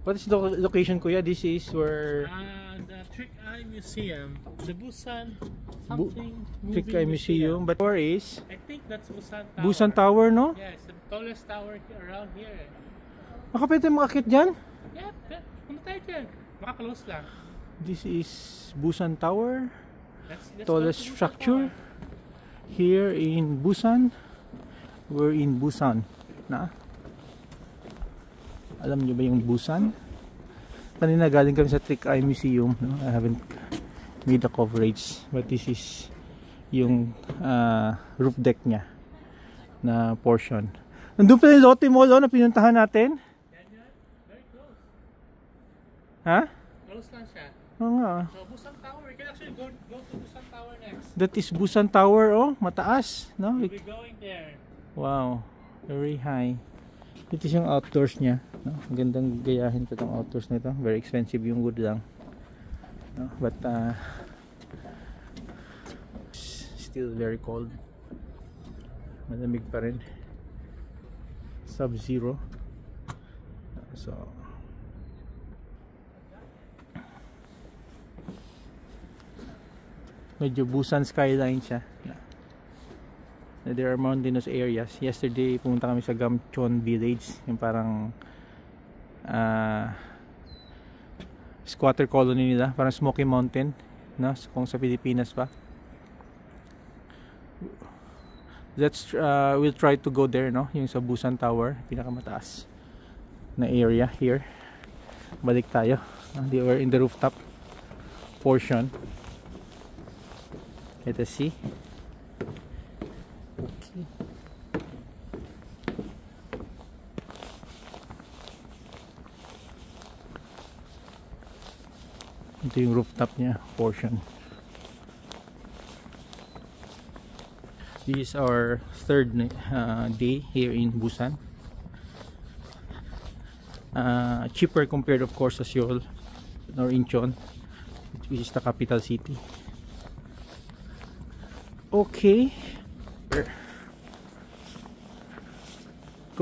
What is the location, kuya? This is where the Trick Eye Museum, the Busan something Trick Eye Museum. But where is? I think that's Busan Tower. Busan Tower, no? Yeah, it's the tallest tower around here. Baka pwede makakit dyan? Yeah, punta tayo dyan. Maka-close lang. This is Busan Tower. Let's Tallest structure here in Busan. We're in Busan na. Alam niyo ba yung Busan? Kanina galing kami sa Trick Eye Museum, no? I haven't made a coverage, but this is yung roof deck niya na portion. Nandun pa yung Lotte Mall, na pinuntahan natin. Very close. Ha? Close lang siya. Oo nga. So Busan Tower, we can actually go to Busan Tower next. That is Busan Tower, oh, mataas, no? We'll be going there. Wow, very high. Ito yung outdoors niya, no? Ang gandang gayahin ko itong outdoors nito. Very expensive yung wood lang, no? But still very cold. Malamig pa rin. Sub-zero. So medyo Busan skyline siya. There are mountainous areas. Yesterday pumunta kami sa Gamcheon Village, yung parang squatter colony nila, parang Smoky Mountain, no? Kung sa Pilipinas pa. We'll try to go there, no? Yung sa Busan Tower, pinakamataas na area here. Balik tayo. They were in the rooftop portion. Let us see. Okay. Ito yung rooftop niya portion. This is our third day here in Busan. Cheaper compared of course to Seoul or Incheon, which is the capital city. Okay.